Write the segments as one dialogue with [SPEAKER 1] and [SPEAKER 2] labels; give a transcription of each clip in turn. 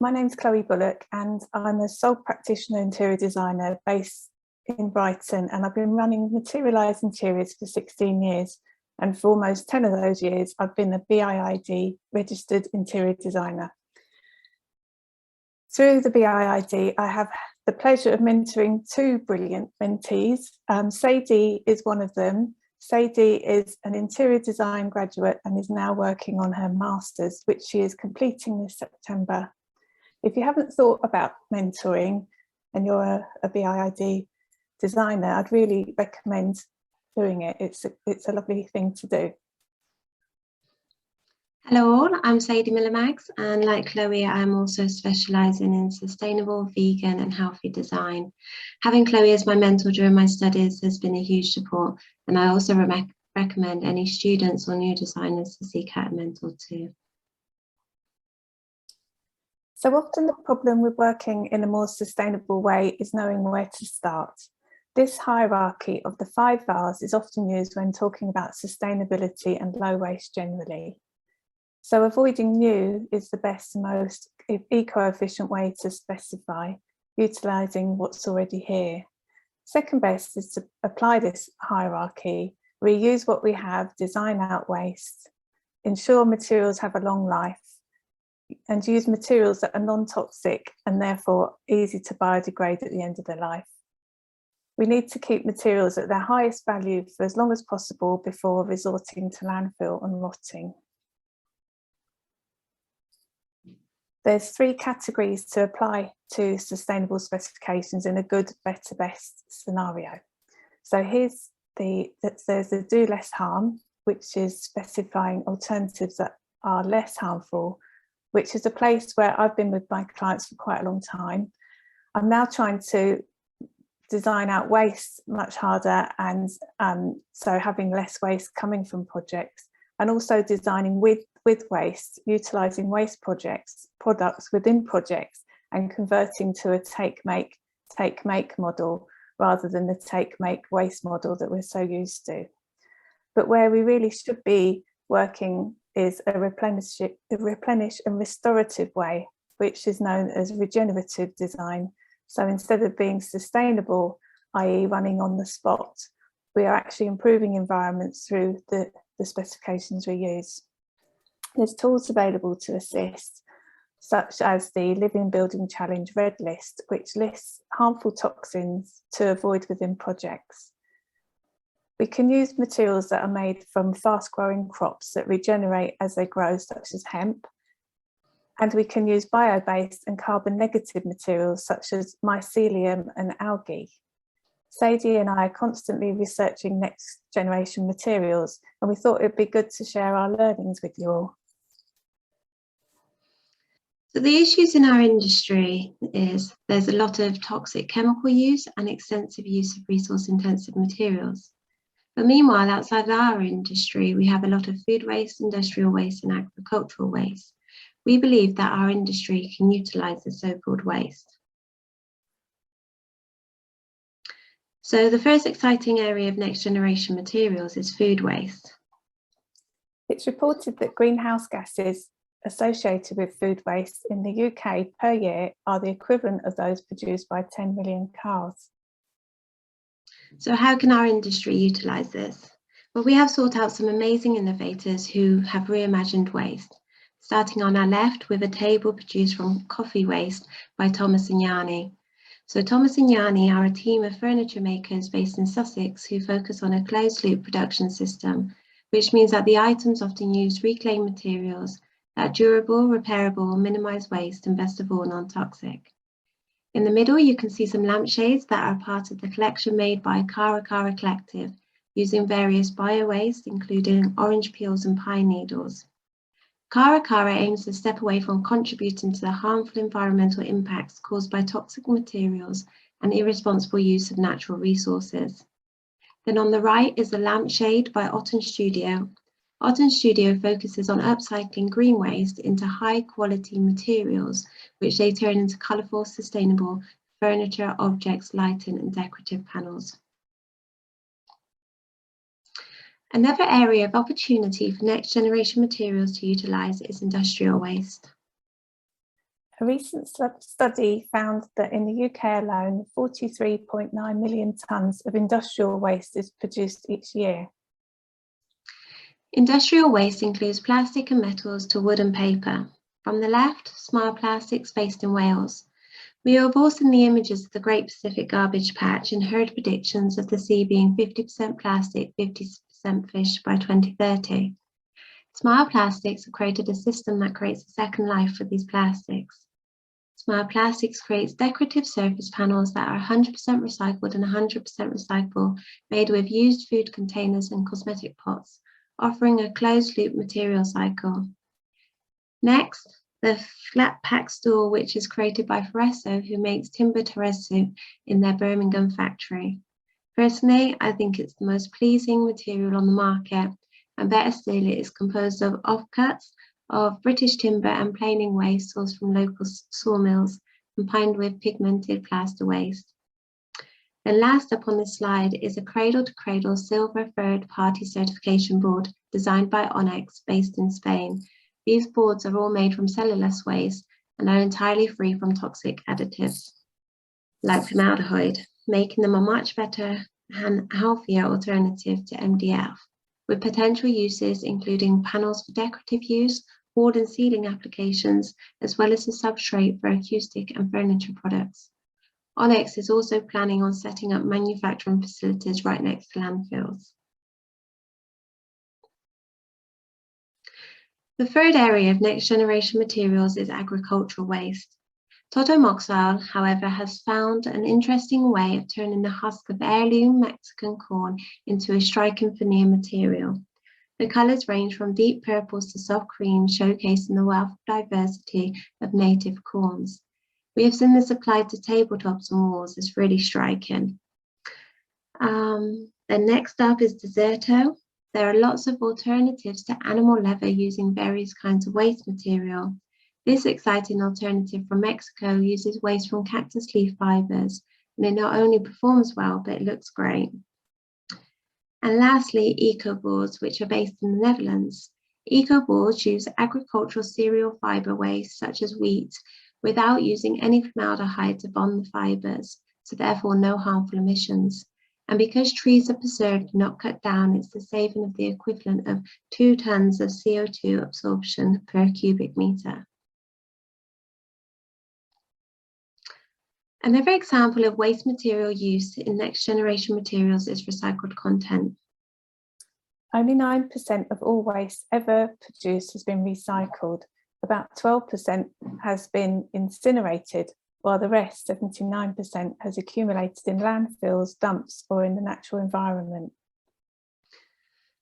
[SPEAKER 1] My name's Chloe Bullock and I'm a sole practitioner interior designer based in Brighton, and I've been running Materialise Interiors for 16 years, and for almost 10 of those years I've been a BIID registered interior designer. Through the BIID I have the pleasure of mentoring two brilliant mentees. Sadie is one of them. Sadie is an interior design graduate and is now working on her master's, which she is completing this September. If you haven't thought about mentoring and you're a BIID designer, I'd really recommend doing it. It's a lovely thing to do.
[SPEAKER 2] Hello all, I'm Sadie MillerMaggs, and like Chloe, I'm also specialising in sustainable, vegan and healthy design. Having Chloe as my mentor during my studies has been a huge support, and I also recommend any students or new designers to seek out a mentor too.
[SPEAKER 1] So often the problem with working in a more sustainable way is knowing where to start. This hierarchy of the 5 R's is often used when talking about sustainability and low waste generally. So avoiding new is the best and most eco-efficient way to specify, utilising what's already here. Second best is to apply this hierarchy, reuse what we have, design out waste, ensure materials have a long life, and use materials that are non-toxic and therefore easy to biodegrade at the end of their life. We need to keep materials at their highest value for as long as possible before resorting to landfill and rotting. There's 3 categories to apply to sustainable specifications in a good, better, best scenario. So there's the do less harm, which is specifying alternatives that are less harmful, which is a place where I've been with my clients for quite a long time. I'm now trying to design out waste much harder, and so having less waste coming from projects, and also designing with waste, utilising waste products within projects and converting to a take-make model rather than the take-make-waste model that we're so used to. But where we really should be working is a replenish and restorative way, which is known as regenerative design. So instead of being sustainable, i.e. running on the spot, we are actually improving environments through the specifications we use. There's tools available to assist, such as the Living Building Challenge Red List, which lists harmful toxins to avoid within projects. We can use materials that are made from fast-growing crops that regenerate as they grow, such as hemp. And we can use bio-based and carbon-negative materials, such as mycelium and algae. Sadie and I are constantly researching next generation materials, and we thought it'd be good to share our learnings with you all.
[SPEAKER 2] So the issues in our industry is there's a lot of toxic chemical use and extensive use of resource-intensive materials. But meanwhile, outside of our industry, we have a lot of food waste, industrial waste and agricultural waste. We believe that our industry can utilise the so-called waste. So the first exciting area of next generation materials is food waste.
[SPEAKER 1] It's reported that greenhouse gases associated with food waste in the UK per year are the equivalent of those produced by 10 million cars.
[SPEAKER 2] So how can our industry utilise this? Well, we have sought out some amazing innovators who have reimagined waste, starting on our left with a table produced from coffee waste by Thomas and Yanni. So Thomas and Yanni are a team of furniture makers based in Sussex who focus on a closed loop production system, which means that the items often use reclaimed materials that are durable, repairable, minimise waste and best of all non-toxic. In the middle, you can see some lampshades that are part of the collection made by Cara Collective, using various bio-waste, including orange peels and pine needles. Cara aims to step away from contributing to the harmful environmental impacts caused by toxic materials and irresponsible use of natural resources. Then on the right is the lampshade by Otten Studio. Otten Studio focuses on upcycling green waste into high quality materials, which they turn into colourful, sustainable furniture, objects, lighting and decorative panels. Another area of opportunity for next generation materials to utilise is industrial waste.
[SPEAKER 1] A recent study found that in the UK alone, 43.9 million tonnes of industrial waste is produced each year.
[SPEAKER 2] Industrial waste includes plastic and metals to wood and paper. From the left, Smile Plastics based in Wales. We have all seen the images of the Great Pacific Garbage Patch and heard predictions of the sea being 50% plastic, 50% fish by 2030. Smile Plastics have created a system that creates a second life for these plastics. Smile Plastics creates decorative surface panels that are 100% recycled and 100% recyclable, made with used food containers and cosmetic pots, offering a closed-loop material cycle. Next, the flat pack stool, which is created by Foresso, who makes timber terrazzo in their Birmingham factory. Personally, I think it's the most pleasing material on the market, and better still, it is composed of offcuts of British timber and planing waste sourced from local sawmills, combined with pigmented plaster waste. And last up on this slide is a cradle-to-cradle silver third-party certification board designed by Onyx, based in Spain. These boards are all made from cellulose waste and are entirely free from toxic additives, like formaldehyde, making them a much better and healthier alternative to MDF, with potential uses including panels for decorative use, wall and ceiling applications, as well as a substrate for acoustic and furniture products. Onyx is also planning on setting up manufacturing facilities right next to landfills. The third area of next generation materials is agricultural waste. Totomoxile, however, has found an interesting way of turning the husk of heirloom Mexican corn into a striking veneer material. The colours range from deep purples to soft creams, showcasing the wealth of diversity of native corns. We have seen this applied to tabletops and walls. It's really striking. Then next up is Deserto. There are lots of alternatives to animal leather using various kinds of waste material. This exciting alternative from Mexico uses waste from cactus leaf fibres, and it not only performs well, but it looks great. And lastly, eco boards, which are based in the Netherlands. Eco boards use agricultural cereal fibre waste, such as wheat, without using any formaldehyde to bond the fibres, so therefore no harmful emissions. And because trees are preserved, not cut down, it's the saving of the equivalent of 2 tons of CO2 absorption per cubic metre. Another example of waste material use in next generation materials is recycled content.
[SPEAKER 1] Only 9% of all waste ever produced has been recycled. About 12% has been incinerated, while the rest, 79%, has accumulated in landfills, dumps, or in the natural environment.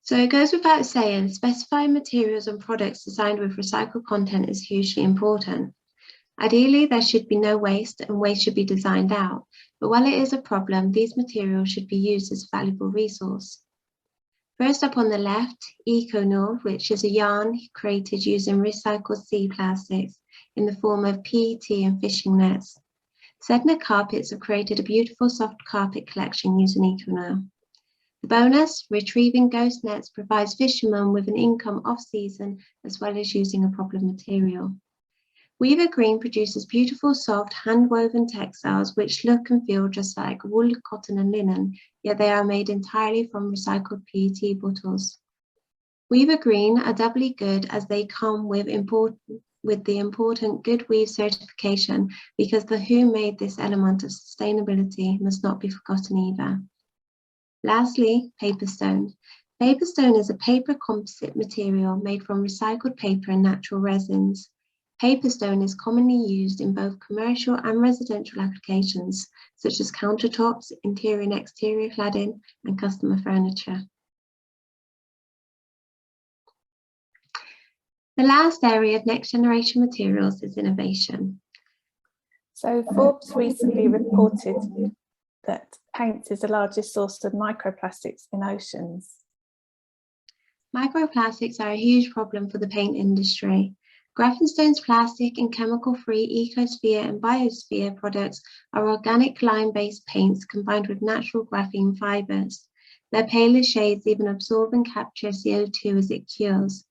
[SPEAKER 2] So it goes without saying, specifying materials and products designed with recycled content is hugely important. Ideally, there should be no waste and waste should be designed out, but while it is a problem, these materials should be used as a valuable resource. First up on the left, EcoNor, which is a yarn created using recycled sea plastics in the form of PET and fishing nets. Sedna Carpets have created a beautiful soft carpet collection using EcoNor. The bonus, retrieving ghost nets provides fishermen with an income off-season as well as using a proper material. Weaver Green produces beautiful, soft, hand-woven textiles which look and feel just like wool, cotton and linen, yet they are made entirely from recycled PET bottles. Weaver Green are doubly good as they come with the important Good Weave certification, because the who made this element of sustainability must not be forgotten either. Lastly, Paperstone. Paperstone is a paper composite material made from recycled paper and natural resins. Paperstone is commonly used in both commercial and residential applications, such as countertops, interior and exterior cladding, and customer furniture. The last area of next generation materials is innovation.
[SPEAKER 1] So Forbes recently reported that paint is the largest source of microplastics in oceans.
[SPEAKER 2] Microplastics are a huge problem for the paint industry. Graftonstone's plastic and chemical-free Ecosphere and Biosphere products are organic lime-based paints combined with natural graphene fibres. Their paler shades even absorb and capture CO2 as it cures.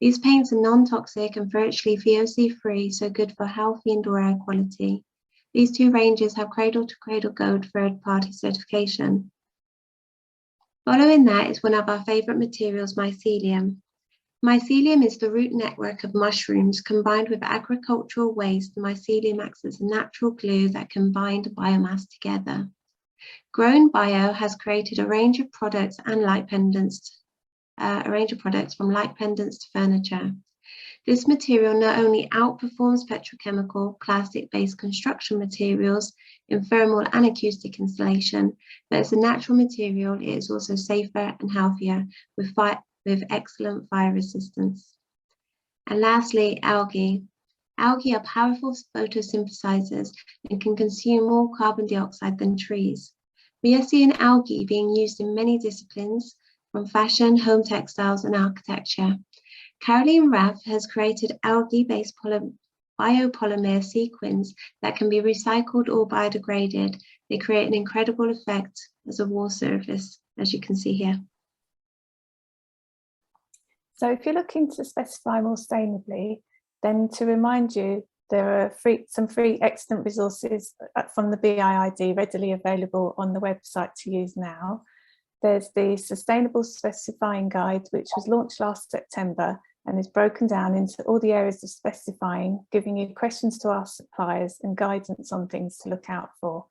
[SPEAKER 2] These paints are non-toxic and virtually VOC-free, so good for healthy indoor air quality. These two ranges have Cradle to Cradle Gold third-party certification. Following that is one of our favourite materials, mycelium. Mycelium is the root network of mushrooms combined with agricultural waste. Mycelium acts as a natural glue that can bind biomass together. Grown Bio has created a range of products and light pendants, from light pendants to furniture. This material not only outperforms petrochemical, plastic-based construction materials in thermal and acoustic insulation, but as a natural material, it is also safer and healthier with excellent fire resistance. And lastly, algae. Algae are powerful photosynthesizers and can consume more carbon dioxide than trees. We are seeing algae being used in many disciplines, from fashion, home textiles, and architecture. Caroline Raff has created algae-based biopolymer sequins that can be recycled or biodegraded. They create an incredible effect as a wall surface, as you can see here.
[SPEAKER 1] So if you're looking to specify more sustainably, then to remind you, there are some free excellent resources from the BIID readily available on the website to use now. There's the Sustainable Specifying Guide, which was launched last September and is broken down into all the areas of specifying, giving you questions to ask suppliers and guidance on things to look out for.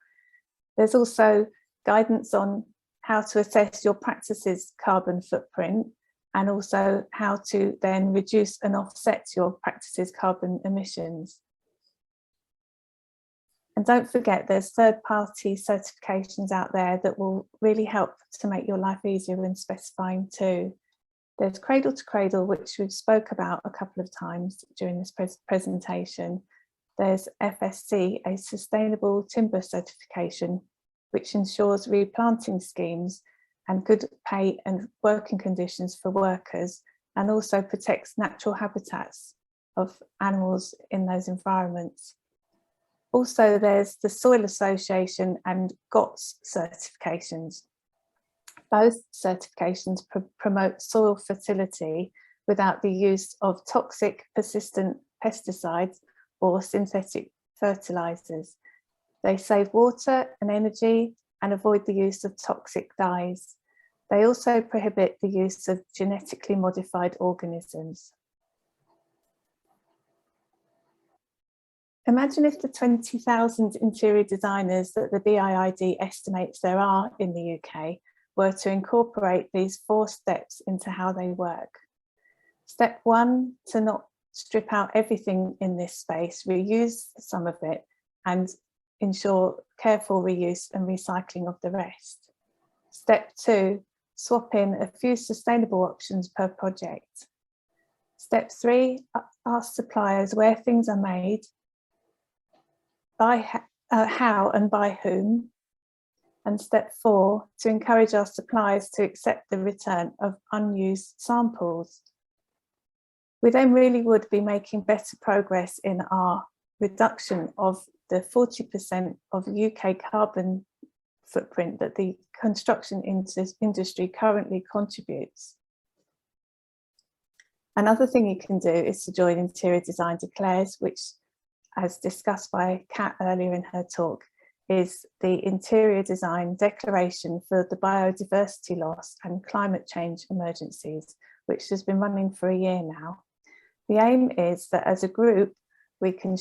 [SPEAKER 1] There's also guidance on how to assess your practice's carbon footprint and also how to then reduce and offset your practice's carbon emissions. And don't forget, there's third-party certifications out there that will really help to make your life easier when specifying too. There's Cradle to Cradle, which we've spoke about a couple of times during this presentation. There's FSC, a Sustainable Timber Certification, which ensures replanting schemes and good pay and working conditions for workers, and also protects natural habitats of animals in those environments. Also, there's the Soil Association and GOTS certifications. Both certifications promote soil fertility without the use of toxic, persistent pesticides or synthetic fertilizers. They save water and energy and avoid the use of toxic dyes. They also prohibit the use of genetically modified organisms. Imagine if the 20,000 interior designers that the BIID estimates there are in the UK were to incorporate these 4 steps into how they work. Step 1, to not strip out everything in this space, reuse some of it and ensure careful reuse and recycling of the rest. Step 2, swap in a few sustainable options per project. Step 3, ask suppliers where things are made, by how and by whom. And step 4, to encourage our suppliers to accept the return of unused samples. We then really would be making better progress in our reduction of the 40% of UK carbon footprint that the construction industry currently contributes. Another thing you can do is to join Interior Design Declares, which, as discussed by Kat earlier in her talk, is the interior design declaration for the biodiversity loss and climate change emergencies, which has been running for a year now. The aim is that as a group, we can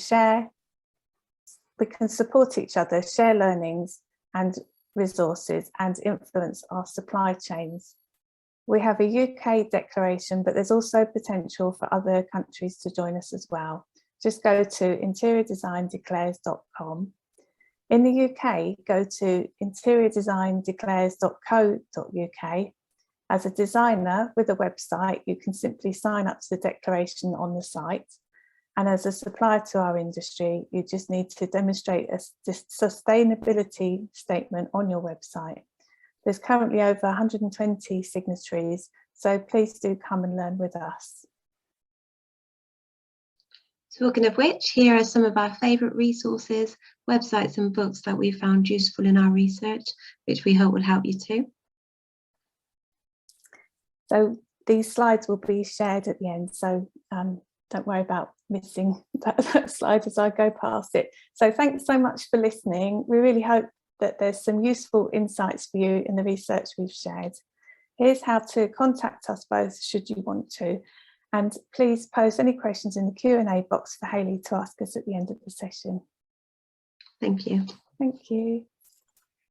[SPEAKER 1] support each other, share learnings and resources, and influence our supply chains. We have a UK declaration, but there's also potential for other countries to join us as well. Just go to interiordesigndeclares.com. In the UK, go to interiordesigndeclares.co.uk. As a designer with a website, you can simply sign up to the declaration on the site. And as a supplier to our industry, you just need to demonstrate a sustainability statement on your website. There's currently over 120 signatories, so please do come and learn with us.
[SPEAKER 2] Talking of which, here are some of our favourite resources, websites and books that we found useful in our research, which we hope will help you too.
[SPEAKER 1] So these slides will be shared at the end, so don't worry about missing that slide as I go past it. So thanks so much for listening. We really hope that there's some useful insights for you in the research we've shared. Here's how to contact us both should you want to. And please post any questions in the Q&A box for Hayley to ask us at the end of the session.
[SPEAKER 2] Thank you.
[SPEAKER 1] Thank you.